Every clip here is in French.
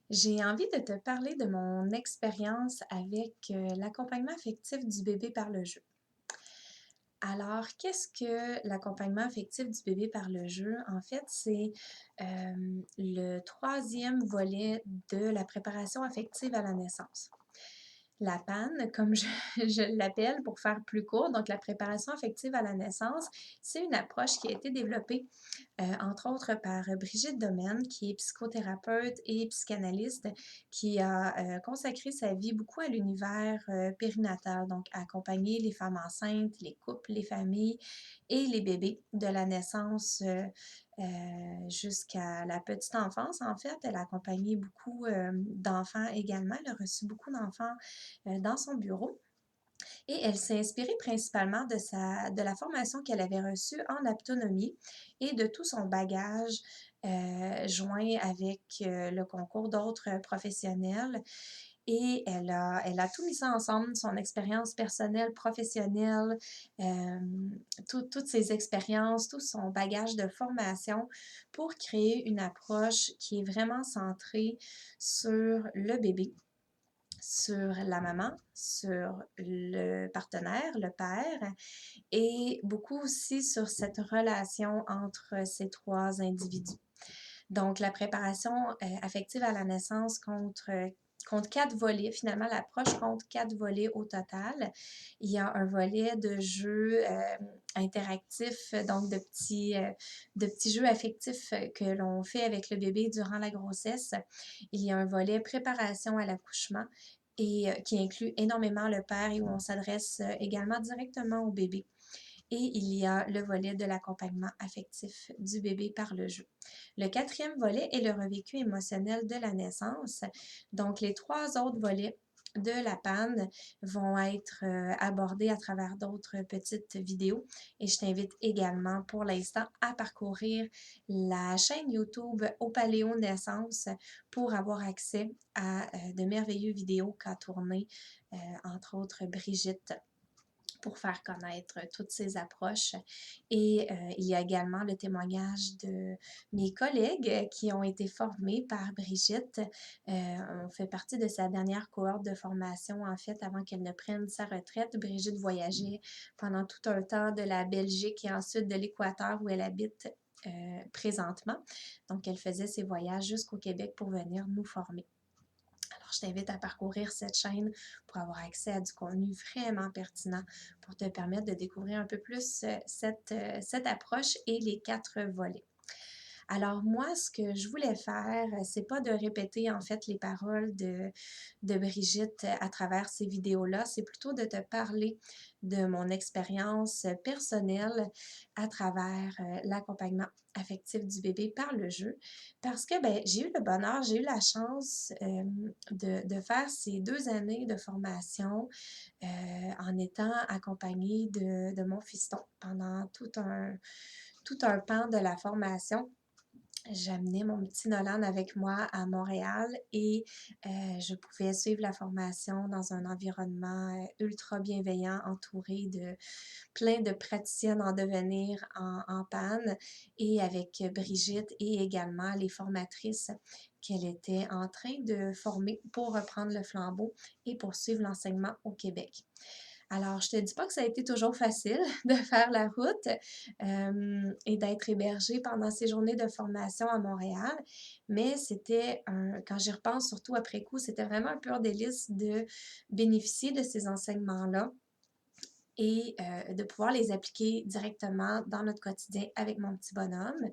J'ai envie de te parler de mon expérience avec, l'accompagnement affectif du bébé par le jeu. Alors, qu'est-ce que l'accompagnement affectif du bébé par le jeu? En fait, c'est, le troisième volet de la préparation affective à la naissance. La PAN, comme je je l'appelle pour faire plus court, donc la préparation affective à la naissance, c'est une approche qui a été développée entre autres par Brigitte Domaine, qui est psychothérapeute et psychanalyste, qui a consacré sa vie beaucoup à l'univers périnatal, donc à accompagner les femmes enceintes, les couples, les familles et les bébés de la naissance jusqu'à la petite enfance. En fait, elle a accompagné beaucoup d'enfants également. Elle a reçu beaucoup d'enfants dans son bureau. Et elle s'est inspirée principalement de la formation qu'elle avait reçue en autonomie et de tout son bagage joint avec le concours d'autres professionnels. Et elle a tout mis ça ensemble, son expérience personnelle, professionnelle, euh, toutes ses expériences, tout son bagage de formation pour créer une approche qui est vraiment centrée sur le bébé, sur la maman, sur le partenaire, le père, et beaucoup aussi sur cette relation entre ces trois individus. Donc, la préparation affective à la naissance compte quatre volets. Finalement, l'approche compte quatre volets au total. Il y a un volet de jeu interactif, donc de petits jeux affectifs que l'on fait avec le bébé durant la grossesse. Il y a un volet préparation à l'accouchement et qui inclut énormément le père et où on s'adresse également directement au bébé. Et il y a le volet de l'accompagnement affectif du bébé par le jeu. Le quatrième volet est le revécu émotionnel de la naissance. Donc, les trois autres volets de la panne vont être abordés à travers d'autres petites vidéos. Et je t'invite également pour l'instant à parcourir la chaîne YouTube Opaléo Naissance pour avoir accès à de merveilleuses vidéos qu'a tourné entre autres Brigitte pour faire connaître toutes ces approches. Et il y a également le témoignage de mes collègues qui ont été formés par Brigitte. On fait partie de sa dernière cohorte de formation, en fait, avant qu'elle ne prenne sa retraite. Brigitte voyageait pendant tout un temps de la Belgique et ensuite de l'Équateur où elle habite présentement. Donc, elle faisait ses voyages jusqu'au Québec pour venir nous former. Alors, je t'invite à parcourir cette chaîne pour avoir accès à du contenu vraiment pertinent pour te permettre de découvrir un peu plus cette approche et les quatre volets. Alors moi, ce que je voulais faire, c'est pas de répéter en fait les paroles de Brigitte à travers ces vidéos-là, c'est plutôt de te parler de mon expérience personnelle à travers l'accompagnement affectif du bébé par le jeu. Parce que ben, j'ai eu le bonheur, j'ai eu la chance de faire ces 2 années de formation en étant accompagnée de mon fiston pendant tout un pan de la formation. J'amenais mon petit Nolan avec moi à Montréal et je pouvais suivre la formation dans un environnement ultra bienveillant, entouré de plein de praticiennes en devenir en panne et avec Brigitte et également les formatrices qu'elle était en train de former pour reprendre le flambeau et poursuivre l'enseignement au Québec. Alors, je te dis pas que ça a été toujours facile de faire la route et d'être hébergée pendant ces journées de formation à Montréal, mais quand j'y repense surtout après coup, c'était vraiment un pur délice de bénéficier de ces enseignements-là et de pouvoir les appliquer directement dans notre quotidien avec mon petit bonhomme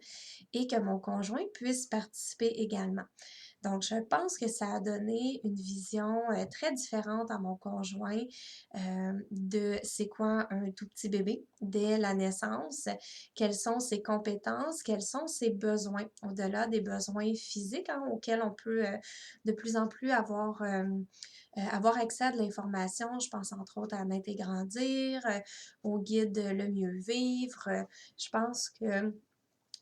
et que mon conjoint puisse participer également. Donc, je pense que ça a donné une vision très différente à mon conjoint de c'est quoi un tout petit bébé dès la naissance, quelles sont ses compétences, quels sont ses besoins, au-delà des besoins physiques auxquels on peut de plus en plus avoir accès à de l'information. Je pense entre autres à Naître et Grandir, au guide Le Mieux Vivre. Je pense que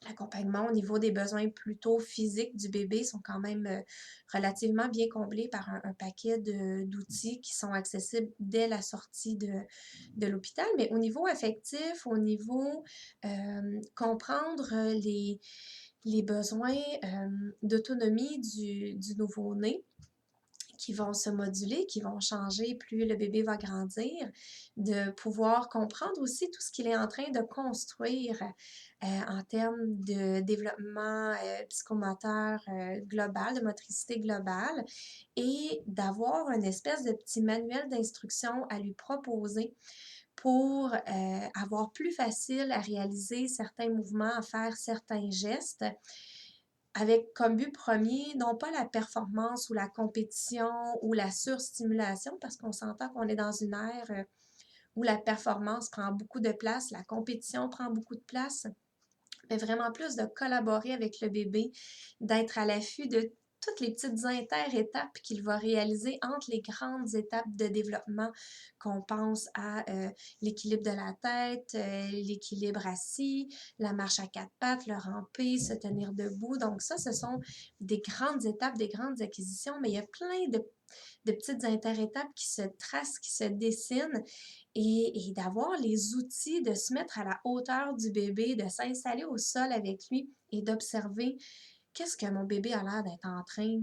l'accompagnement au niveau des besoins plutôt physiques du bébé sont quand même relativement bien comblés par un paquet d'outils qui sont accessibles dès la sortie de l'hôpital. Mais au niveau affectif, au niveau comprendre les besoins d'autonomie du nouveau-né qui vont se moduler, qui vont changer plus le bébé va grandir, de pouvoir comprendre aussi tout ce qu'il est en train de construire en termes de développement psychomoteur global, de motricité globale, et d'avoir une espèce de petit manuel d'instruction à lui proposer pour avoir plus facile à réaliser certains mouvements, à faire certains gestes, avec comme but premier, non pas la performance ou la compétition ou la surstimulation, parce qu'on s'entend qu'on est dans une ère où la performance prend beaucoup de place, la compétition prend beaucoup de place, mais vraiment plus de collaborer avec le bébé, d'être à l'affût de toutes les petites inter-étapes qu'il va réaliser entre les grandes étapes de développement, qu'on pense à l'équilibre de la tête, l'équilibre assis, la marche à quatre pattes, le ramper, se tenir debout. Donc ça, ce sont des grandes étapes, des grandes acquisitions, mais il y a plein de petites inter-étapes qui se tracent, qui se dessinent, et d'avoir les outils, de se mettre à la hauteur du bébé, de s'installer au sol avec lui et d'observer qu'est-ce que mon bébé a l'air d'être en train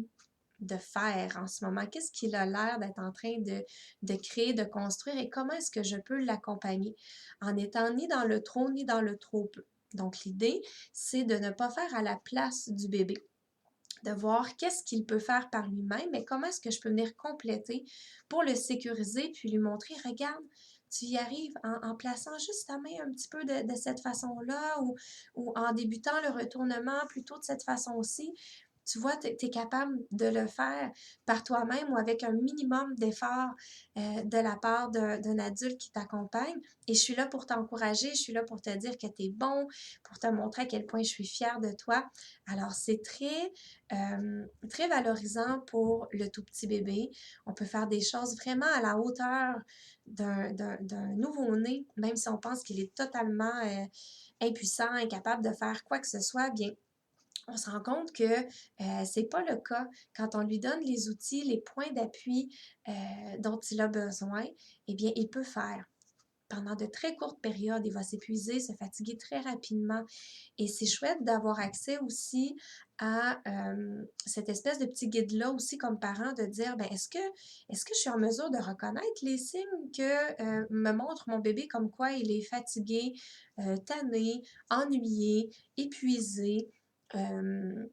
de faire en ce moment, qu'est-ce qu'il a l'air d'être en train de créer, de construire, et comment est-ce que je peux l'accompagner en étant ni dans le trop ni dans le trop peu. Donc l'idée, c'est de ne pas faire à la place du bébé, de voir qu'est-ce qu'il peut faire par lui-même, mais comment est-ce que je peux venir compléter pour le sécuriser, puis lui montrer, regarde, tu y arrives en plaçant juste ta main un petit peu de cette façon-là, ou en débutant le retournement plutôt de cette façon aussi. Tu vois, tu es capable de le faire par toi-même ou avec un minimum d'effort de la part d'un adulte qui t'accompagne. Et je suis là pour t'encourager, je suis là pour te dire que tu es bon, pour te montrer à quel point je suis fière de toi. Alors, c'est très valorisant pour le tout petit bébé. On peut faire des choses vraiment à la hauteur d'un nouveau-né, même si on pense qu'il est totalement impuissant, incapable de faire quoi que ce soit, bien, on se rend compte que c'est pas le cas. Quand on lui donne les outils, les points d'appui dont il a besoin, eh bien, il peut faire. Pendant de très courtes périodes, il va s'épuiser, se fatiguer très rapidement. Et c'est chouette d'avoir accès aussi à cette espèce de petit guide-là aussi comme parent, de dire, ben, est-ce que je suis en mesure de reconnaître les signes que me montre mon bébé, comme quoi il est fatigué, tanné, ennuyé, épuisé, euh,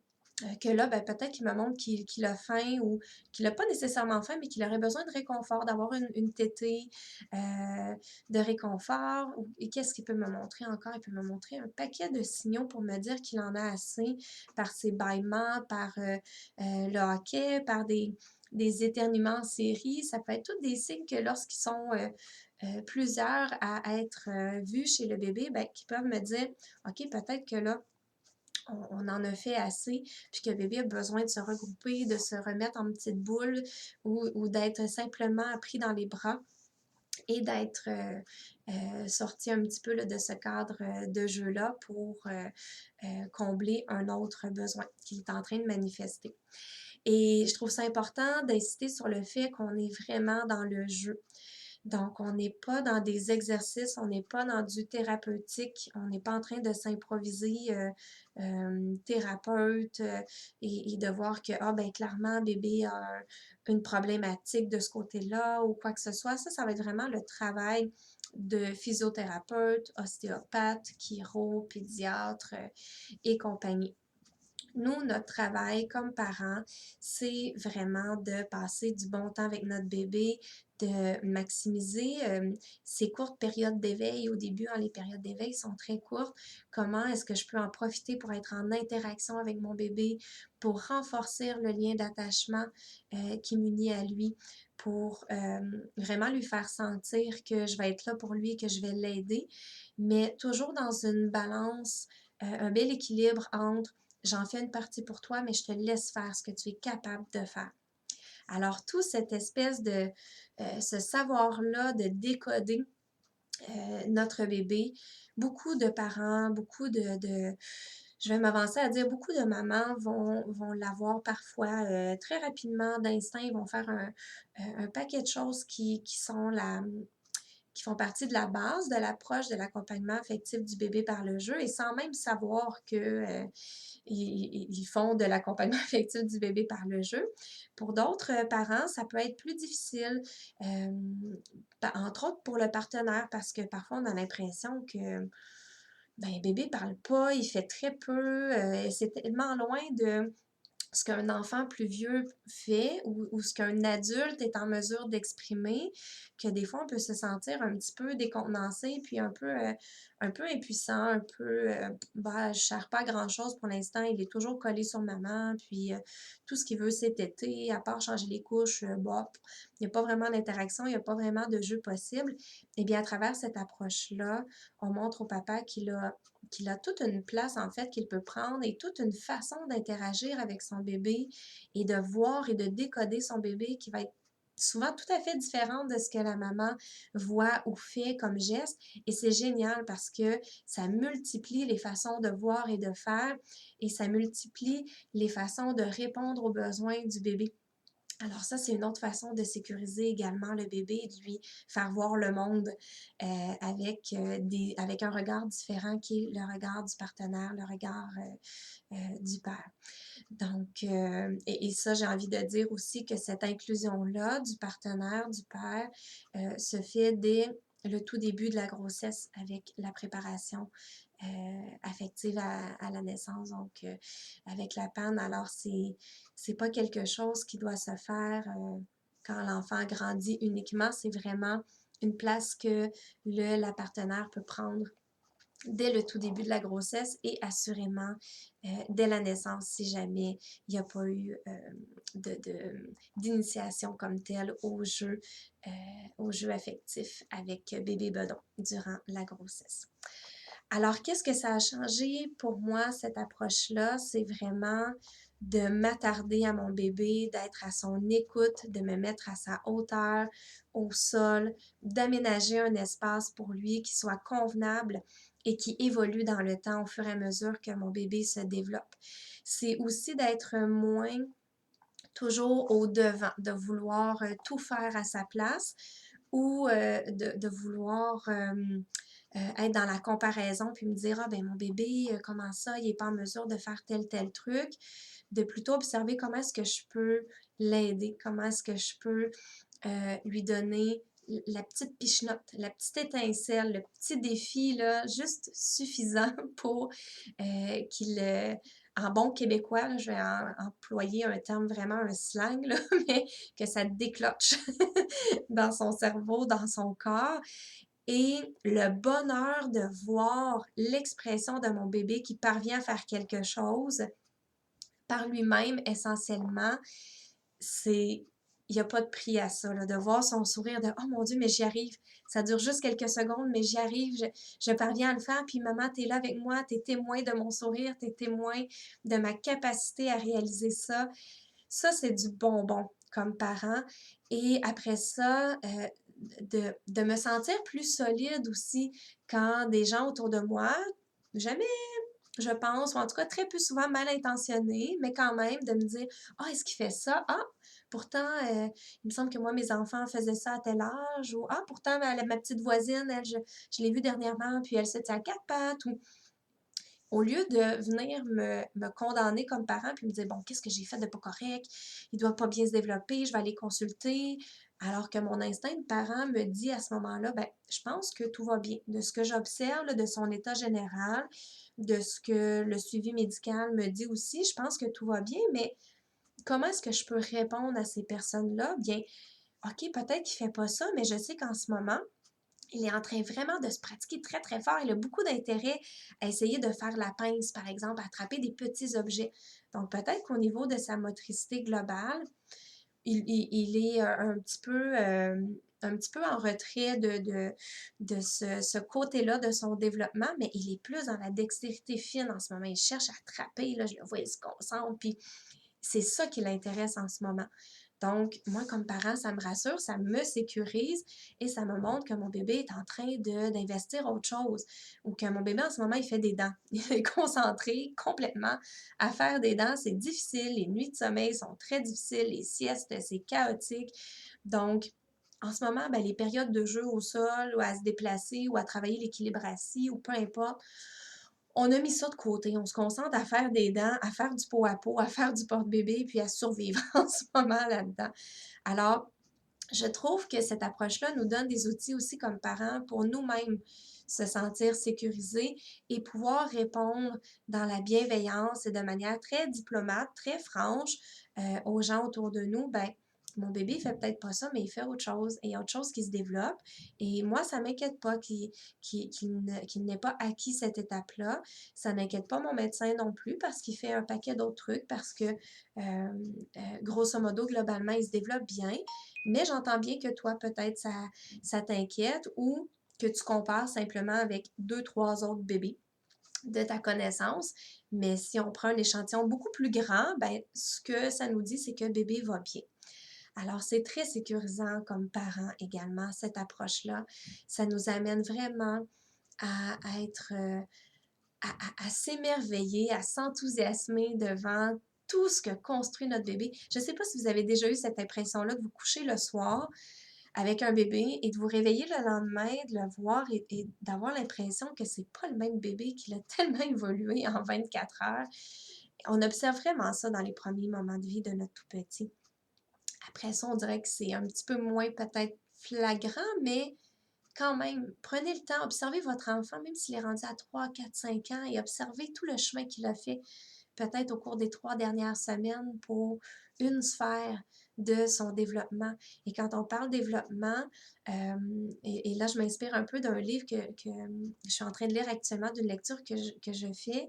que là, ben, peut-être qu'il me montre qu'il a faim, ou qu'il n'a pas nécessairement faim, mais qu'il aurait besoin de réconfort, d'avoir une tétée, de réconfort. Et qu'est-ce qu'il peut me montrer encore? Il peut me montrer un paquet de signaux pour me dire qu'il en a assez, par ses bâillements, par le hoquet, par des éternuements en série. Ça peut être tous des signes que lorsqu'ils sont plusieurs à être vus chez le bébé, ben, qui peuvent me dire, OK, peut-être que là, on en a fait assez, puis que le bébé a besoin de se regrouper, de se remettre en petite boule, ou d'être simplement pris dans les bras et d'être sorti un petit peu là, de ce cadre de jeu-là pour combler un autre besoin qu'il est en train de manifester. Et je trouve ça important d'insister sur le fait qu'on est vraiment dans le jeu. Donc, on n'est pas dans des exercices, on n'est pas dans du thérapeutique, on n'est pas en train de s'improviser thérapeute et de voir que, ah ben clairement, bébé a une problématique de ce côté-là ou quoi que ce soit. Ça va être vraiment le travail de physiothérapeute, ostéopathe, chiro, pédiatre et compagnie. Nous, notre travail comme parents, c'est vraiment de passer du bon temps avec notre bébé, de maximiser ces courtes périodes d'éveil. Au début, les périodes d'éveil sont très courtes. Comment est-ce que je peux en profiter pour être en interaction avec mon bébé, pour renforcer le lien d'attachement qui m'unit à lui, pour vraiment lui faire sentir que je vais être là pour lui, que je vais l'aider, mais toujours dans une balance, un bel équilibre entre j'en fais une partie pour toi, mais je te laisse faire ce que tu es capable de faire. Alors, tout cette espèce de, ce savoir-là de décoder notre bébé, beaucoup de parents, je vais m'avancer à dire, beaucoup de mamans vont l'avoir parfois très rapidement d'instinct, ils vont faire un paquet de choses qui font partie de la base de l'approche de l'accompagnement affectif du bébé par le jeu, et sans même savoir que ils font de l'accompagnement affectif du bébé par le jeu. Pour d'autres parents, ça peut être plus difficile, entre autres pour le partenaire, parce que parfois on a l'impression que ben, bébé parle pas, il fait très peu, c'est tellement loin de ce qu'un enfant plus vieux fait ou ce qu'un adulte est en mesure d'exprimer, que des fois on peut se sentir un petit peu décontenancé, puis un peu impuissant, un peu bah, je sers pas à grand-chose pour l'instant, il est toujours collé sur maman, puis tout ce qu'il veut c'est téter, à part changer les couches, bah, il n'y a pas vraiment d'interaction, il n'y a pas vraiment de jeu possible. Et bien à travers cette approche-là, on montre au papa qu'il a toute une place en fait qu'il peut prendre et toute une façon d'interagir avec son bébé et de voir et de décoder son bébé qui va être souvent tout à fait différente de ce que la maman voit ou fait comme geste. Et c'est génial parce que ça multiplie les façons de voir et de faire et ça multiplie les façons de répondre aux besoins du bébé. Alors ça, c'est une autre façon de sécuriser également le bébé et de lui faire voir le monde avec un regard différent qui est le regard du partenaire, le regard du père. Donc, et ça, j'ai envie de dire aussi que cette inclusion-là du partenaire, du père, se fait dès le tout début de la grossesse avec la préparation affective à la naissance, donc avec la panne. Alors, c'est pas quelque chose qui doit se faire quand l'enfant grandit uniquement, c'est vraiment une place que la partenaire peut prendre dès le tout début de la grossesse et assurément dès la naissance si jamais il n'y a pas eu d'initiation comme telle au jeu affectif avec bébé bedon durant la grossesse. Alors, qu'est-ce que ça a changé pour moi, cette approche-là? C'est vraiment de m'attarder à mon bébé, d'être à son écoute, de me mettre à sa hauteur, au sol, d'aménager un espace pour lui qui soit convenable et qui évolue dans le temps au fur et à mesure que mon bébé se développe. C'est aussi d'être moins toujours au devant, de vouloir tout faire à sa place ou de vouloir être dans la comparaison puis me dire, ah ben mon bébé, comment ça, il n'est pas en mesure de faire tel truc, de plutôt observer comment est-ce que je peux l'aider, comment est-ce que je peux lui donner la petite pichenote, la petite étincelle, le petit défi, là, juste suffisant pour qu'il, en bon québécois, là, je vais employer un terme vraiment un slang, là, mais que ça déclenche dans son cerveau, dans son corps. Et le bonheur de voir l'expression de mon bébé qui parvient à faire quelque chose par lui-même, essentiellement, c'est il n'y a pas de prix à ça, là, de voir son sourire de oh mon Dieu, mais j'y arrive. Ça dure juste quelques secondes, mais j'y arrive, je parviens à le faire. Puis maman, tu es là avec moi, tu es témoin de mon sourire, tu es témoin de ma capacité à réaliser ça. Ça, c'est du bonbon comme parent. Et après ça, de me sentir plus solide aussi quand des gens autour de moi, jamais je pense, ou en tout cas très peu souvent mal intentionnés, mais quand même de me dire ah, est-ce qu'il fait ça? Ah, pourtant, il me semble que moi, mes enfants faisaient ça à tel âge, ou ah, pourtant, ma petite voisine, elle, je l'ai vue dernièrement, puis elle se tient à quatre pattes, ou au lieu de venir me condamner comme parent, puis me dire bon, qu'est-ce que j'ai fait de pas correct? Il doit pas bien se développer, je vais aller consulter. Alors que mon instinct de parent me dit à ce moment-là, ben, je pense que tout va bien. De ce que j'observe, de son état général, de ce que le suivi médical me dit aussi, je pense que tout va bien, mais comment est-ce que je peux répondre à ces personnes-là? Bien, OK, peut-être qu'il ne fait pas ça, mais je sais qu'en ce moment, il est en train vraiment de se pratiquer très, très fort. Il a beaucoup d'intérêt à essayer de faire la pince, par exemple, à attraper des petits objets. Donc, peut-être qu'au niveau de sa motricité globale, il est un petit peu en retrait de ce côté-là de son développement, mais il est plus dans la dextérité fine en ce moment. Il cherche à attraper, là, je le vois, il se concentre, puis c'est ça qui l'intéresse en ce moment. Donc, moi, comme parent, ça me rassure, ça me sécurise et ça me montre que mon bébé est en train d'investir autre chose ou que mon bébé, en ce moment, il fait des dents. Il est concentré complètement à faire des dents. C'est difficile. Les nuits de sommeil sont très difficiles. Les siestes, c'est chaotique. Donc, en ce moment, ben, les périodes de jeu au sol ou à se déplacer ou à travailler l'équilibre assis ou peu importe, on a mis ça de côté. On se concentre à faire des dents, à faire du pot à pot, à faire du porte-bébé, puis à survivre en ce moment là-dedans. Alors, je trouve que cette approche-là nous donne des outils aussi comme parents pour nous-mêmes se sentir sécurisés et pouvoir répondre dans la bienveillance et de manière très diplomate, très franche aux gens autour de nous, ben mon bébé fait peut-être pas ça, mais il fait autre chose et il y a autre chose qui se développe. Et moi, ça m'inquiète pas qu'il n'ait pas acquis cette étape-là. Ça n'inquiète pas mon médecin non plus parce qu'il fait un paquet d'autres trucs, parce que grosso modo, globalement, il se développe bien. Mais j'entends bien que toi, peut-être, ça t'inquiète ou que tu compares simplement avec deux, trois autres bébés de ta connaissance. Mais si on prend un échantillon beaucoup plus grand, ben, ce que ça nous dit, c'est que bébé va bien. Alors, c'est très sécurisant comme parents également, cette approche-là. Ça nous amène vraiment à être, à s'émerveiller, à s'enthousiasmer devant tout ce que construit notre bébé. Je ne sais pas si vous avez déjà eu cette impression-là de vous coucher le soir avec un bébé et de vous réveiller le lendemain, de le voir et d'avoir l'impression que c'est pas le même bébé, qu'il a tellement évolué en 24 heures. On observe vraiment ça dans les premiers moments de vie de notre tout petit. Après ça, on dirait que c'est un petit peu moins peut-être flagrant, mais quand même, prenez le temps, observez votre enfant, même s'il est rendu à 3, 4, 5 ans, et observez tout le chemin qu'il a fait, peut-être au cours des 3 dernières semaines, pour une sphère de son développement. Et quand on parle développement, et là, je m'inspire un peu d'un livre que je suis en train de lire actuellement, d'une lecture que je fais,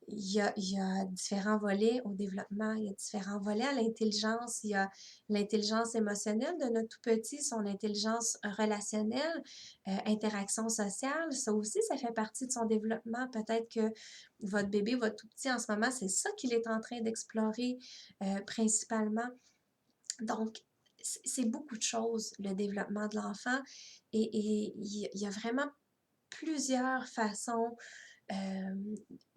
il y a différents volets au développement, il y a différents volets à l'intelligence. Il y a l'intelligence émotionnelle de notre tout petit, son intelligence relationnelle, interaction sociale. Ça aussi, ça fait partie de son développement. Peut-être que votre bébé, votre tout petit en ce moment, c'est ça qu'il est en train d'explorer principalement. Donc, c'est beaucoup de choses, le développement de l'enfant. Et il y a vraiment plusieurs façons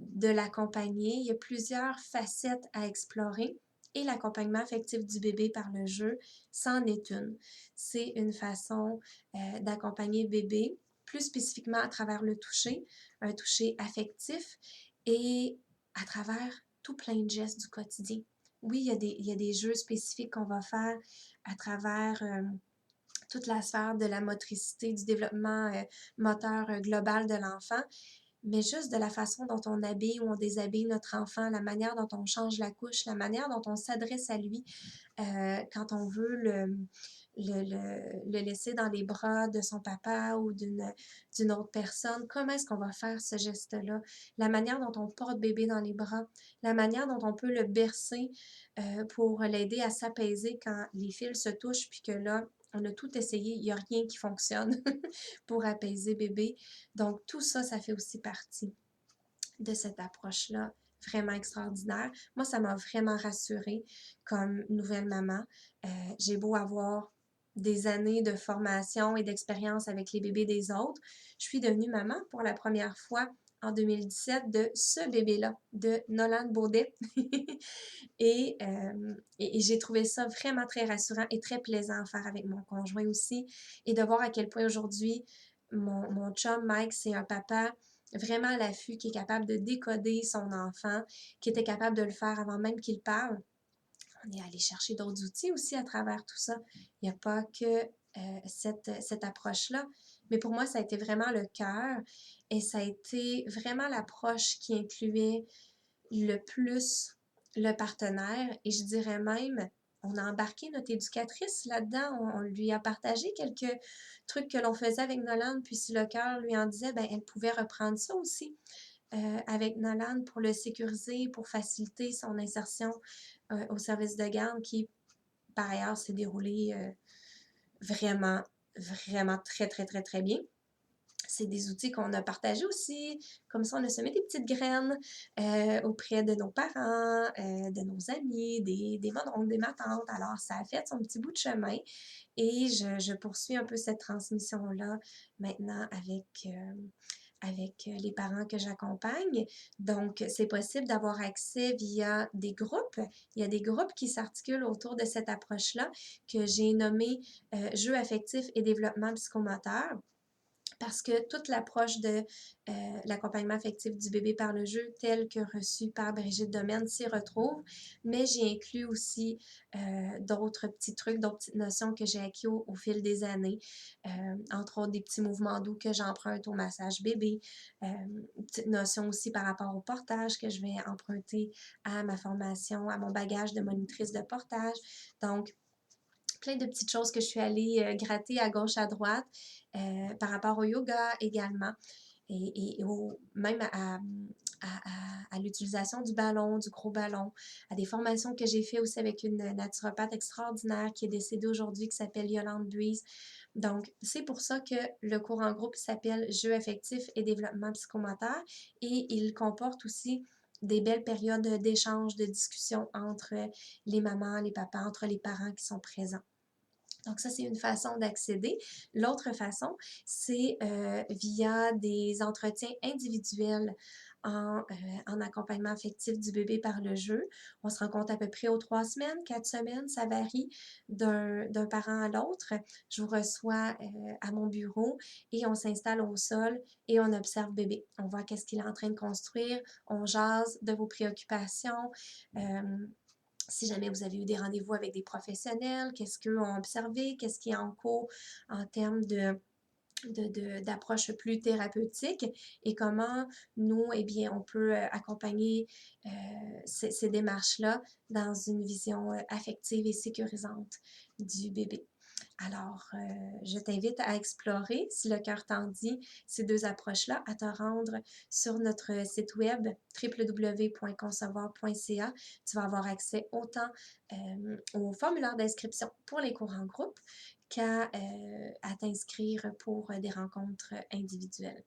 de l'accompagner. Il y a plusieurs facettes à explorer et l'accompagnement affectif du bébé par le jeu, c'en est une. C'est une façon d'accompagner le bébé, plus spécifiquement à travers le toucher, un toucher affectif et à travers tout plein de gestes du quotidien. Oui, il y a des jeux spécifiques qu'on va faire à travers toute la sphère de la motricité, du développement moteur global de l'enfant, mais juste de la façon dont on habille ou on déshabille notre enfant, la manière dont on change la couche, la manière dont on s'adresse à lui quand on veut le laisser dans les bras de son papa ou d'une autre personne. Comment est-ce qu'on va faire ce geste-là? La manière dont on porte bébé dans les bras, la manière dont on peut le bercer pour l'aider à s'apaiser quand les fils se touchent, puis que là, on a tout essayé, il n'y a rien qui fonctionne pour apaiser bébé. Donc, tout ça, ça fait aussi partie de cette approche-là vraiment extraordinaire. Moi, ça m'a vraiment rassurée comme nouvelle maman. J'ai beau avoir des années de formation et d'expérience avec les bébés des autres, je suis devenue maman pour la première fois en 2017 de ce bébé-là, de Nolan Baudet. Et j'ai trouvé ça vraiment très rassurant et très plaisant à faire avec mon conjoint aussi. Et de voir à quel point aujourd'hui, mon chum Mike, c'est un papa vraiment à l'affût, qui est capable de décoder son enfant, qui était capable de le faire avant même qu'il parle. On est allé chercher d'autres outils aussi à travers tout ça. Il n'y a pas que cette approche-là. Mais pour moi, ça a été vraiment le cœur et ça a été vraiment l'approche qui incluait le plus le partenaire. Et je dirais même, on a embarqué notre éducatrice là-dedans. On lui a partagé quelques trucs que l'on faisait avec Nolan. Puis si le cœur lui en disait, ben, elle pouvait reprendre ça aussi avec Nolan pour le sécuriser, pour faciliter son insertion au service de garde qui, par ailleurs, s'est déroulé vraiment, vraiment très, très, très, très bien. C'est des outils qu'on a partagés aussi. Comme ça, on a semé des petites graines auprès de nos parents, de nos amis, des mononcles, des matantes. Alors, ça a fait son petit bout de chemin et je poursuis un peu cette transmission-là maintenant avec les parents que j'accompagne. Donc, c'est possible d'avoir accès via des groupes. Il y a des groupes qui s'articulent autour de cette approche-là que j'ai nommé Jeux affectifs et développement psychomoteur. parce que toute l'approche de l'accompagnement affectif du bébé par le jeu, telle que reçue par Brigitte Domaine, s'y retrouve, mais j'ai inclus aussi d'autres petits trucs, d'autres petites notions que j'ai acquis au fil des années, entre autres des petits mouvements doux que j'emprunte au massage bébé, une petite notion aussi par rapport au portage que je vais emprunter à ma formation, à mon bagage de monitrice de portage. Donc, plein de petites choses que je suis allée gratter à gauche, à droite, par rapport au yoga également, même à l'utilisation du ballon, du gros ballon, à des formations que j'ai fait aussi avec une naturopathe extraordinaire qui est décédée aujourd'hui, qui s'appelle Yolande Buise. Donc, c'est pour ça que le cours en groupe s'appelle Jeux affectifs et développement psychomoteur et il comporte aussi des belles périodes d'échange, de discussion entre les mamans, les papas, entre les parents qui sont présents. Donc ça, c'est une façon d'accéder. L'autre façon, c'est via des entretiens individuels en accompagnement affectif du bébé par le jeu. On se rencontre à peu près aux 3 semaines, 4 semaines, ça varie d'un parent à l'autre. Je vous reçois à mon bureau et on s'installe au sol et on observe bébé. On voit qu'est-ce qu'il est en train de construire, on jase de vos préoccupations, si jamais vous avez eu des rendez-vous avec des professionnels, qu'est-ce qu'eux ont observé, qu'est-ce qui est en cours en termes d'approche plus thérapeutique et comment nous, eh bien, on peut accompagner ces démarches-là dans une vision affective et sécurisante du bébé. Alors, je t'invite à explorer, si le cœur t'en dit, ces deux approches-là, à te rendre sur notre site web www.concevoir.ca. Tu vas avoir accès autant au formulaire d'inscription pour les cours en groupe qu'à t'inscrire pour des rencontres individuelles.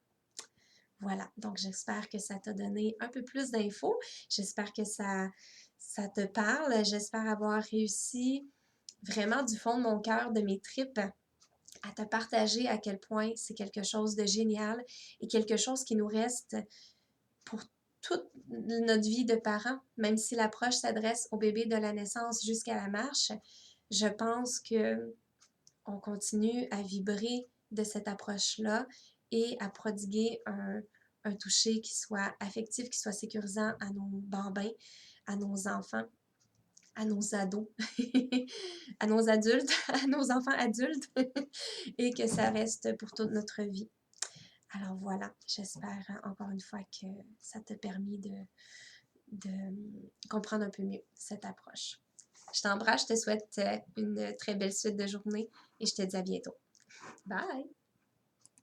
Voilà, donc j'espère que ça t'a donné un peu plus d'infos. J'espère que ça te parle. J'espère avoir réussi vraiment du fond de mon cœur, de mes tripes, à te partager à quel point c'est quelque chose de génial et quelque chose qui nous reste pour toute notre vie de parents, même si l'approche s'adresse au bébé de la naissance jusqu'à la marche. Je pense que on continue à vibrer de cette approche-là et à prodiguer un toucher qui soit affectif, qui soit sécurisant à nos bambins, à nos enfants, à nos ados, à nos adultes, à nos enfants adultes, et que ça reste pour toute notre vie. Alors voilà, j'espère encore une fois que ça t'a permis de comprendre un peu mieux cette approche. Je t'embrasse, je te souhaite une très belle suite de journée et je te dis à bientôt. Bye!